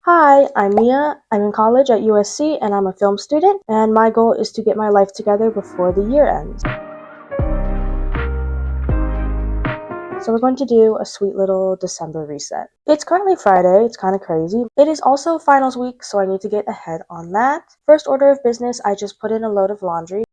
Hi, I'm Mia. I'm in college at USC and I'm a film student, and my goal is to get my life together before the year ends. So we're going to do a sweet little December reset. It's currently Friday, it's kind of crazy. It is also finals week, so I need to get ahead on that. First order of business, I just put in a load of laundry.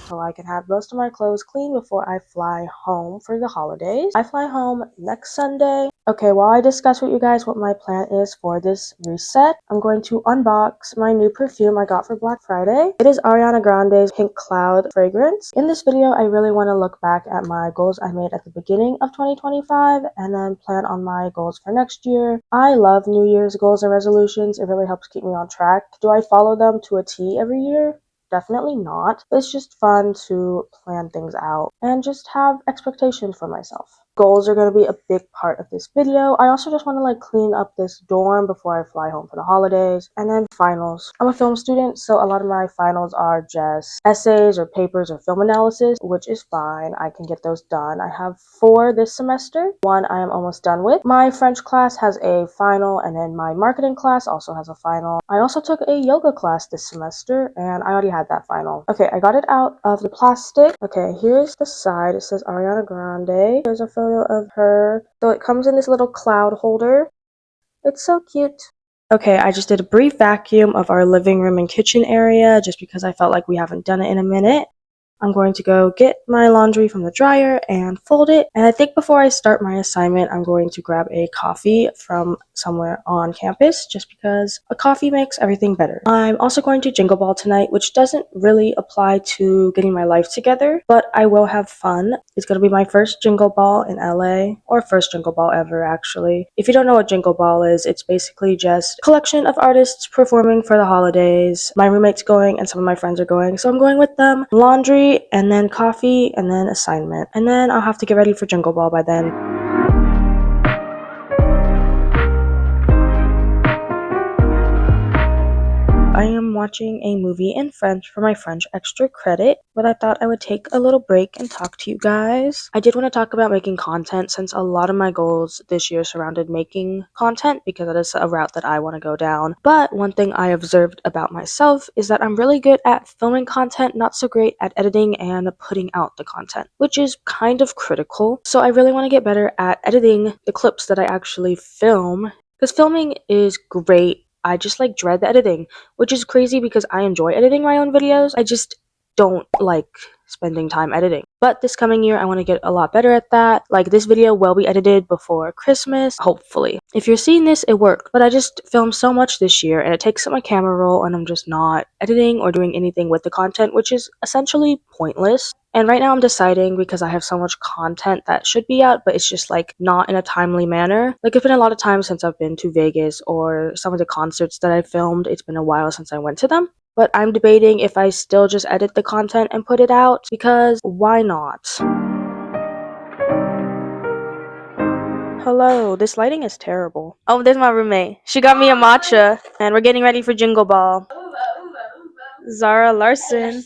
So I can have most of my clothes clean before I fly home for the holidays. I fly home next Sunday. Okay, while I discuss with you guys what my plan is for this reset, I'm going to unbox my new perfume I got for Black Friday. It is Ariana Grande's Pink Cloud fragrance. In this video, I really want to look back at my goals I made at the beginning of 2025 and then plan on my goals for next year. I love New Year's goals and resolutions. It really helps keep me on track. Do I follow them to a T every year? Definitely not. It's just fun to plan things out and just have expectations for myself. Goals are going to be a big part of this video. I also just want to clean up this dorm before I fly home for the holidays. And then finals. I'm a film student, so a lot of my finals are just essays or papers or film analysis, which is fine. I can get those done. I have 4 this semester. 1 I am almost done with. My French class has a final, and then my marketing class also has a final. I also took a yoga class this semester, and I already had that final. Okay, I got it out of the plastic. Okay, here's the side. It says Ariana Grande. There's a photo of her. So it comes in this little cloud holder. It's so cute. Okay, I just did a brief vacuum of our living room and kitchen area just because I felt like we haven't done it in a minute. I'm going to go get my laundry from the dryer and fold it. And I think before I start my assignment, I'm going to grab a coffee from somewhere on campus just because a coffee makes everything better. I'm also going to Jingle Ball tonight, which doesn't really apply to getting my life together, but I will have fun. It's going to be my first Jingle Ball in LA, or first Jingle Ball ever, actually. If you don't know what Jingle Ball is, it's basically just a collection of artists performing for the holidays. My roommate's going and some of my friends are going, so I'm going with them. Laundry, and then coffee, and then assignment. And then I'll have to get ready for Jingle Ball by then. I am watching a movie in French for my French extra credit, but I thought I would take a little break and talk to you guys. I did want to talk about making content since a lot of my goals this year surrounded making content because that is a route that I want to go down. But one thing I observed about myself is that I'm really good at filming content, not so great at editing and putting out the content, which is kind of critical. So I really want to get better at editing the clips that I actually film, because filming is great. I just dread the editing, which is crazy because I enjoy editing my own videos. I just don't like spending time editing. But this coming year, I want to get a lot better at that. This video will be edited before Christmas, hopefully. If you're seeing this, it worked. But I just filmed so much this year, and it takes up my camera roll, and I'm just not editing or doing anything with the content, which is essentially pointless. And right now I'm deciding because I have so much content that should be out, but it's just not in a timely manner. It's been a lot of time since I've been to Vegas or some of the concerts that I filmed. It's been a while since I went to them. But I'm debating if I still just edit the content and put it out, because why not? Hello, this lighting is terrible. Oh, there's my roommate. She got me a matcha, and we're getting ready for Jingle Ball. Zara Larson.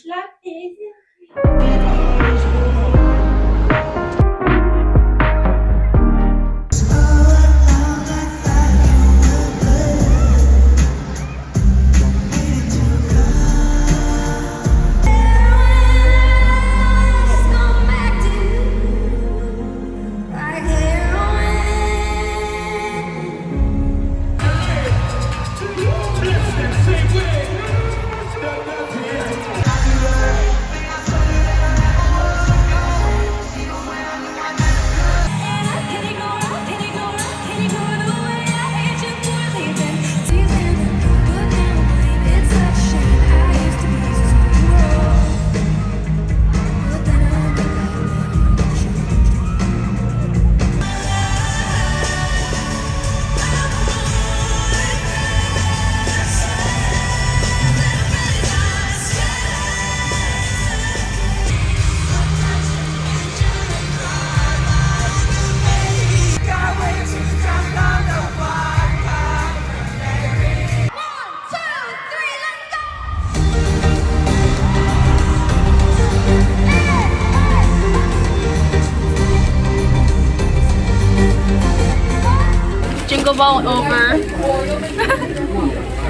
jingle ball over.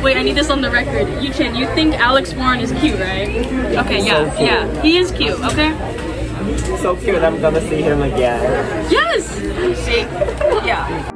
Wait, I need this on the record. Yuchin, you think Alex Warren is cute, right? Okay, yeah, So cute. yeah. He is cute, okay? So cute, I'm gonna see him again. Yes! See? Yeah.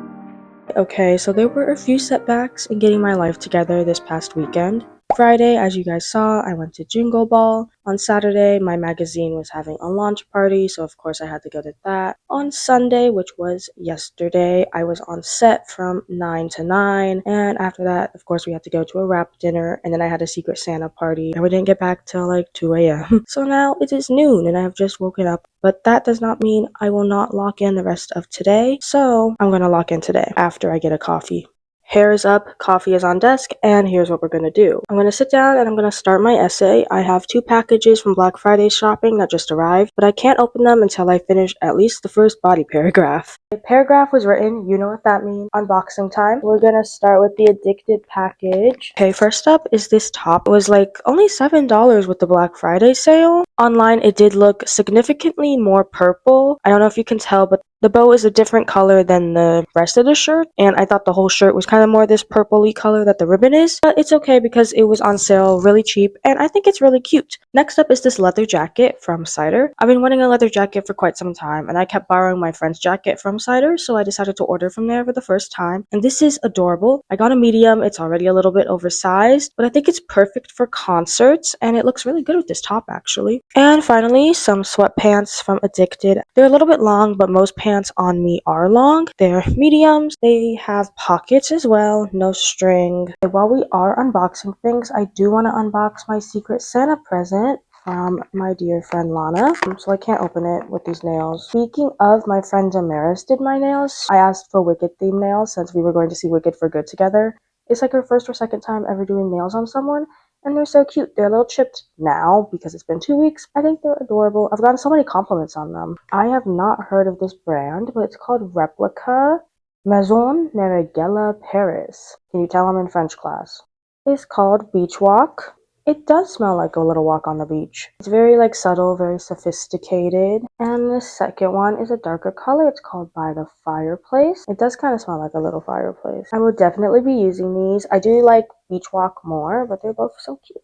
Okay, so there were a few setbacks in getting my life together this past weekend. Friday, as you guys saw, I went to Jingle Ball. On Saturday, my magazine was having a launch party, so of course I had to go to that. On Sunday, which was yesterday, I was on set from 9 to 9, and after that, of course, we had to go to a wrap dinner, and then I had a Secret Santa party, and we didn't get back till like 2 a.m. So now it is noon, and I have just woken up, but that does not mean I will not lock in the rest of today, so I'm gonna lock in today after I get a coffee. Hair is up, coffee is on desk, and here's what we're going to do. I'm going to sit down and I'm going to start my essay. I have 2 packages from Black Friday shopping that just arrived, but I can't open them until I finish at least the first body paragraph. The paragraph was written, you know what that means, unboxing time. We're going to start with the Addicted package. Okay, first up is this top. It was like only $7 with the Black Friday sale. Online, it did look significantly more purple. I don't know if you can tell, but the bow is a different color than the rest of the shirt, and I thought the whole shirt was kind of more this purpley color that the ribbon is, but it's okay because it was on sale really cheap, and I think it's really cute. Next up is this leather jacket from Cider. I've been wanting a leather jacket for quite some time, and I kept borrowing my friend's jacket from Cider, so I decided to order from there for the first time, and this is adorable. I got a medium, it's already a little bit oversized, but I think it's perfect for concerts, and it looks really good with this top actually. And finally, some sweatpants from Addicted. They're a little bit long, but most pants on me are long. They're mediums. They have pockets as well, no string. Okay, while we are unboxing things, I do want to unbox my Secret Santa present from my dear friend Lana, so I can't open it with these nails. Speaking of, my friend Damaris did my nails. I asked for Wicked themed nails since we were going to see Wicked for Good together. It's like her first or second time ever doing nails on someone, and they're so cute. They're a little chipped now because it's been 2 weeks. I think they're adorable. I've gotten so many compliments on them. I have not heard of this brand, but it's called Replica Maison Marigella Paris. Can you tell I'm in French class? It's called Beach Walk. It does smell like a little walk on the beach. It's very like subtle, very sophisticated. And the second one is a darker color. It's called By the Fireplace. It does kind of smell like a little fireplace. I will definitely be using these. I do like Beach Walk more, but they're both so cute.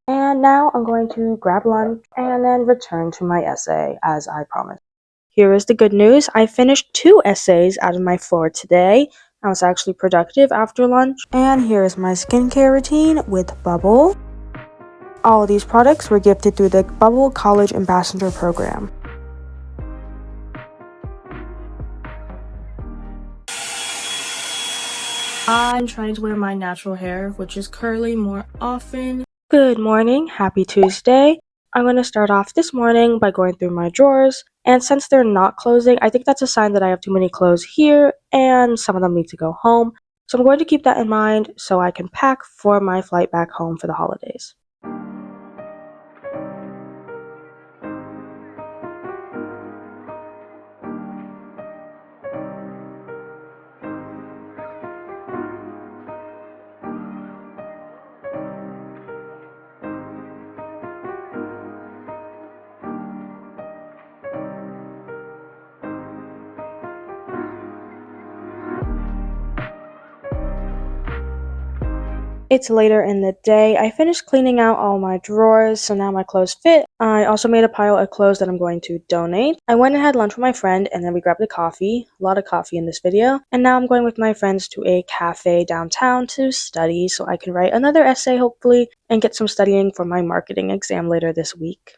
And now I'm going to grab lunch and then return to my essay as I promised. Here is the good news. I finished 2 essays out of my 4 today. I was actually productive after lunch. And here is my skincare routine with Bubble. All of these products were gifted through the Bubble College Ambassador Program. I'm trying to wear my natural hair, which is curly, more often. Good morning, happy Tuesday. I'm going to start off this morning by going through my drawers, and since they're not closing, I think that's a sign that I have too many clothes here, and some of them need to go home. So I'm going to keep that in mind so I can pack for my flight back home for the holidays. It's later in the day. I finished cleaning out all my drawers, so now my clothes fit. I also made a pile of clothes that I'm going to donate. I went and had lunch with my friend, and then we grabbed a coffee. A lot of coffee in this video. And now I'm going with my friends to a cafe downtown to study, so I can write another essay, hopefully, and get some studying for my marketing exam later this week.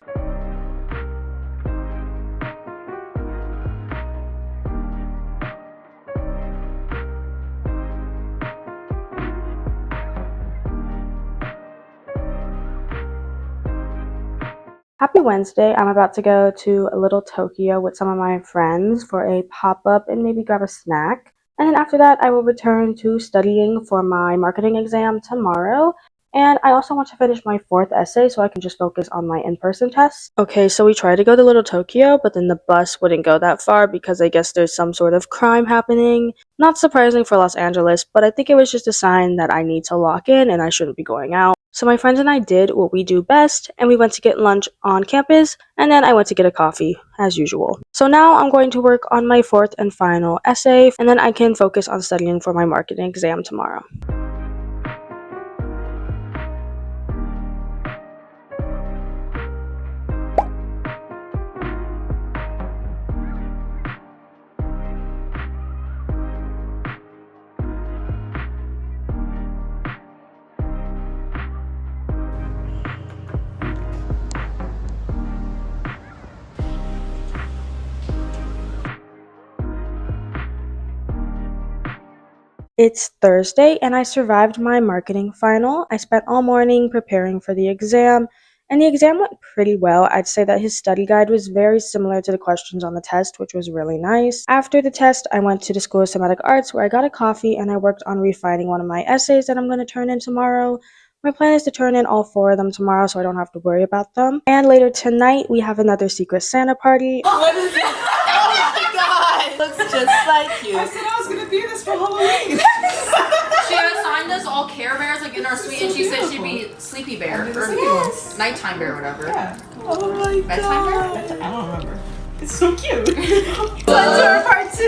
Happy Wednesday. I'm about to go to a little Tokyo with some of my friends for a pop-up and maybe grab a snack. And then after that, I will return to studying for my marketing exam tomorrow. And I also want to finish my 4th essay so I can just focus on my in-person tests. Okay, so we tried to go to Little Tokyo, but then the bus wouldn't go that far because I guess there's some sort of crime happening. Not surprising for Los Angeles, but I think it was just a sign that I need to lock in and I shouldn't be going out. So my friends and I did what we do best, and we went to get lunch on campus, and then I went to get a coffee, as usual. So now I'm going to work on my 4th and final essay, and then I can focus on studying for my marketing exam tomorrow. It's Thursday and I survived my marketing final. I spent all morning preparing for the exam, and the exam went pretty well. I'd say that his study guide was very similar to the questions on the test, which was really nice. After the test, I went to the School of Cinematic Arts where I got a coffee and I worked on refining one of my essays that I'm going to turn in tomorrow. My plan is to turn in all 4 of them tomorrow so I don't have to worry about them. And later tonight, we have another Secret Santa party. What is it? Oh my god! Looks just like you. I said I was gonna be this for Halloween. She assigned us all Care Bears like in our suite, and she said she'd be Sleepy Bear or Nighttime Bear, whatever. Yeah. Oh my god. Bedtime Bear? I don't remember. It's so cute. Sweater part 2.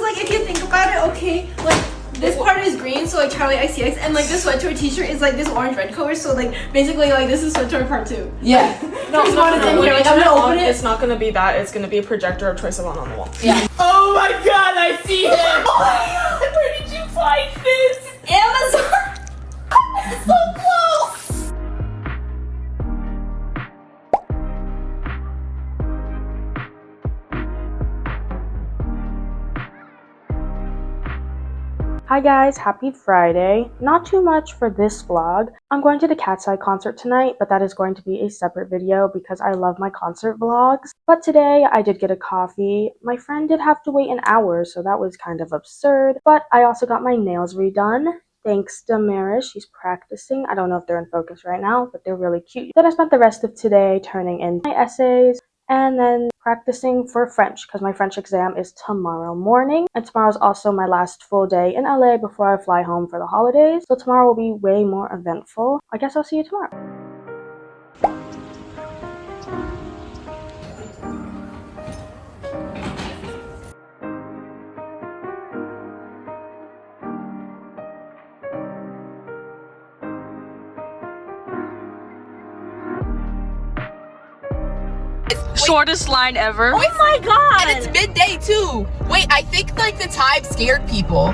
Like if you think about it, okay, like this part is green, so like Charlie XCX, and like this sweater t-shirt is like this orange red color, so like basically like this is sweater part 2. Yeah. No, it's not in here. Like I'm gonna open it. It's not gonna be that. It's gonna be a projector of Troye Sivan on the wall. Yeah. Oh my god, I see him! Oh my god, where did you find this? Amazon. So close! Hi guys, happy Friday. Not too much for this vlog. I'm going to the Cat's Eye concert tonight, but that is going to be a separate video because I love my concert vlogs. But today I did get a coffee. My friend did have to wait an hour, so that was kind of absurd. But I also got my nails redone. Thanks to Maris, she's practicing. I don't know if they're in focus right now, but they're really cute. Then I spent the rest of today turning in my essays and then practicing for French because my French exam is tomorrow morning, and tomorrow is also my last full day in LA before I fly home for the holidays, so tomorrow will be way more eventful. I guess I'll see you tomorrow. Shortest line ever. Oh my god! And it's midday too. Wait, I think like the time scared people.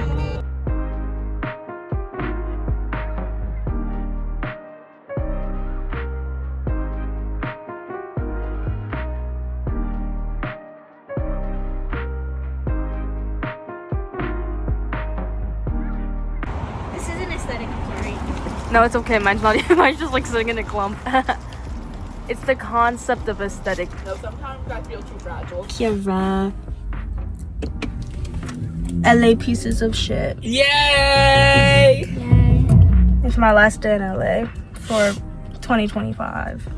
This is an aesthetic, I'm sorry. No, it's okay. Mine's not. Mine's just like sitting in a clump. It's the concept of aesthetic. No, sometimes I feel too fragile. Kira. LA pieces of shit. Yay! It's my last day in LA for 2025.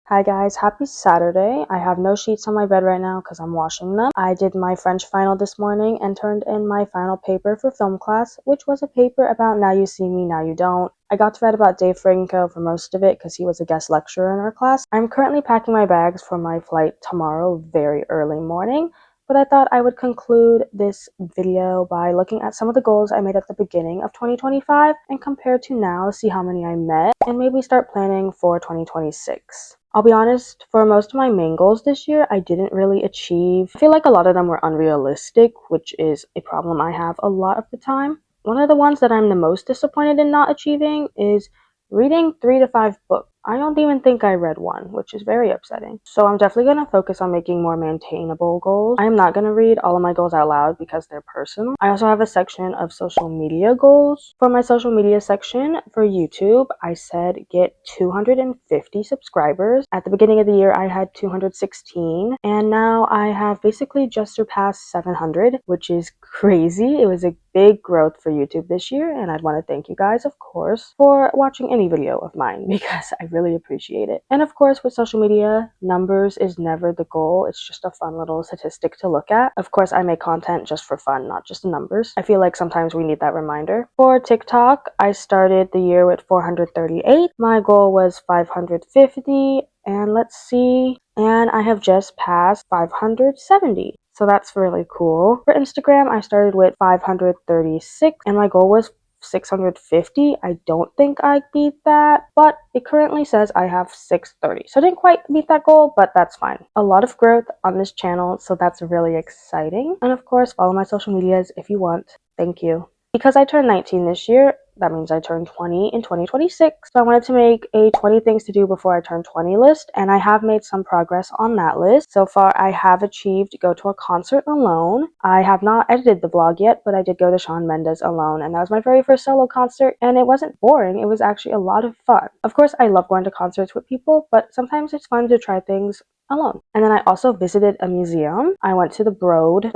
Hi guys, happy Saturday. I have no sheets on my bed right now because I'm washing them. I did my French final this morning and turned in my final paper for film class, which was a paper about Now You See Me, Now You Don't. I got to write about Dave Franco for most of it because he was a guest lecturer in our class. I'm currently packing my bags for my flight tomorrow very early morning, but I thought I would conclude this video by looking at some of the goals I made at the beginning of 2025 and compare to now, see how many I met, and maybe start planning for 2026. I'll be honest, for most of my main goals this year, I didn't really achieve. I feel like a lot of them were unrealistic, which is a problem I have a lot of the time. One of the ones that I'm the most disappointed in not achieving is reading 3 to 5 books. I don't even think I read one, which is very upsetting. So I'm definitely going to focus on making more maintainable goals. I am not going to read all of my goals out loud because they're personal. I also have a section of social media goals. For my social media section for YouTube, I said get 250 subscribers. At the beginning of the year, I had 216, and now I have basically just surpassed 700, which is crazy. It was a big growth for YouTube this year, and I'd want to thank you guys, of course, for watching any video of mine because I really appreciate it. And of course, with social media, numbers is never the goal. It's just a fun little statistic to look at. Of course, I make content just for fun, not just the numbers. I feel like sometimes we need that reminder. For TikTok, I started the year with 438. My goal was 550, and let's see, and I have just passed 570. So that's really cool. For Instagram, I started with 536 and my goal was 650. I don't think I beat that, but it currently says I have 630. So I didn't quite meet that goal, but that's fine. A lot of growth on this channel, so that's really exciting. And of course, follow my social medias if you want. Thank you. Because I turned 19 this year, that means I turned 20 in 2026. So I wanted to make a 20 things to do before I turn 20 list, and I have made some progress on that list. So far, I have achieved go to a concert alone. I have not edited the vlog yet, but I did go to Shawn Mendes alone, and that was my very first solo concert, and it wasn't boring. It was actually a lot of fun. Of course, I love going to concerts with people, but sometimes it's fun to try things alone. And then I also visited a museum. I went to the Broad.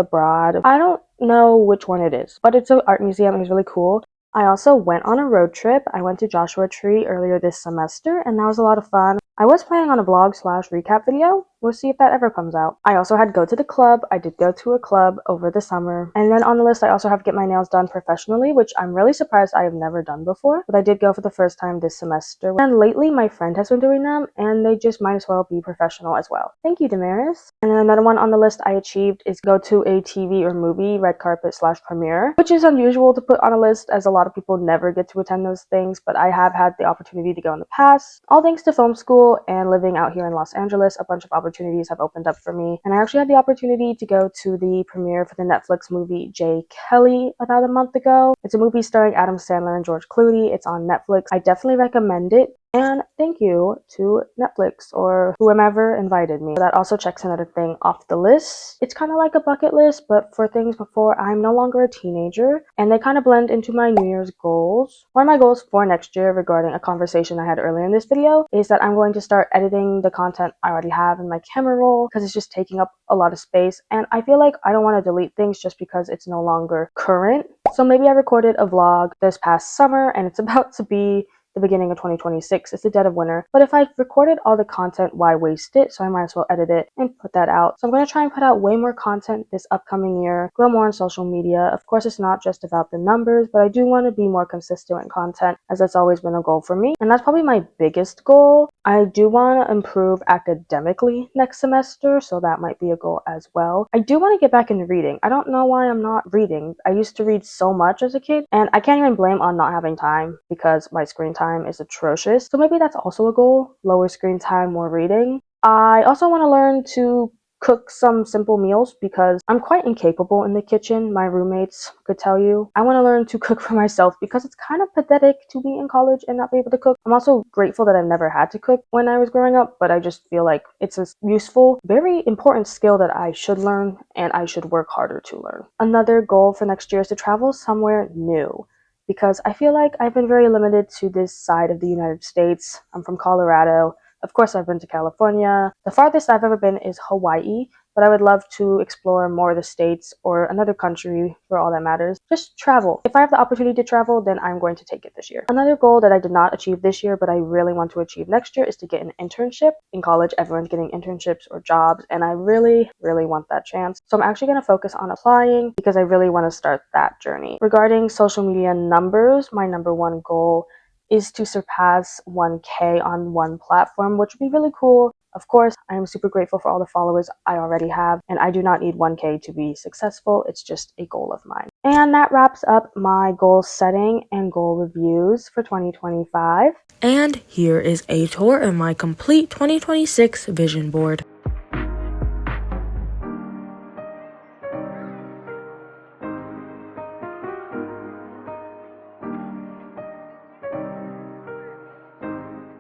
I don't know which one it is, but it's an art museum. It was really cool. I also went on a road trip. I went to Joshua Tree earlier this semester, and that was a lot of fun. I was planning on a vlog/recap video. We'll see if that ever comes out. I also had go to the club. I did go to a club over the summer. And then on the list, I also have get my nails done professionally, which I'm really surprised I have never done before. But I did go for the first time this semester. And lately, my friend has been doing them, and they just might as well be professional as well. Thank you, Damaris. And then another one on the list I achieved is go to a TV or movie red carpet/premiere, which is unusual to put on a list as a lot of people never get to attend those things, but I have had the opportunity to go in the past. All thanks to film school and living out here in Los Angeles, a bunch of opportunities have opened up for me. And I actually had the opportunity to go to the premiere for the Netflix movie J. Kelly about a month ago. It's a movie starring Adam Sandler and George Clooney. It's on Netflix. I definitely recommend it. And thank you to Netflix or whomever invited me. That also checks another thing off the list. It's kind of like a bucket list, but for things before I'm no longer a teenager, and they kind of blend into my New Year's goals. One of my goals for next year regarding a conversation I had earlier in this video is that I'm going to start editing the content I already have in my camera roll because it's just taking up a lot of space, and I feel like I don't want to delete things just because it's no longer current. So maybe I recorded a vlog this past summer and it's about to be the beginning of 2026. It's the dead of winter. But if I recorded all the content, why waste it? So I might as well edit it and put that out. So I'm going to try and put out way more content this upcoming year, grow more on social media. Of course, it's not just about the numbers, but I do want to be more consistent in content as that's always been a goal for me. And that's probably my biggest goal. I do want to improve academically next semester, so that might be a goal as well. I do want to get back into reading. I don't know why I'm not reading. I used to read so much as a kid, and I can't even blame on not having time because my screen time is atrocious. So maybe that's also a goal. Lower screen time, more reading. I also want to learn to cook some simple meals because I'm quite incapable in the kitchen. My roommates could tell you. I want to learn to cook for myself because it's kind of pathetic to be in college and not be able to cook. I'm also grateful that I've never had to cook when I was growing up, but I just feel like it's a useful, very important skill that I should learn and I should work harder to learn. Another goal for next year is to travel somewhere new, because I feel like I've been very limited to this side of the United States. I'm from Colorado. Of course, I've been to California. The farthest I've ever been is Hawaii, but I would love to explore more of the states or another country for all that matters. Just travel. If I have the opportunity to travel, then I'm going to take it this year. Another goal that I did not achieve this year, but I really want to achieve next year is to get an internship. In college, everyone's getting internships or jobs, and I really, really want that chance. So I'm actually going to focus on applying because I really want to start that journey. Regarding social media numbers, my number one goal is to surpass 1K on one platform, which would be really cool. Of course, I am super grateful for all the followers I already have, and I do not need 1K to be successful. It's just a goal of mine. And that wraps up my goal setting and goal reviews for 2025. And here is a tour of my complete 2026 vision board.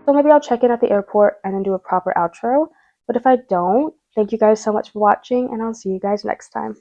So maybe I'll check in at the airport and then do a proper outro. But if I don't, thank you guys so much for watching, and I'll see you guys next time.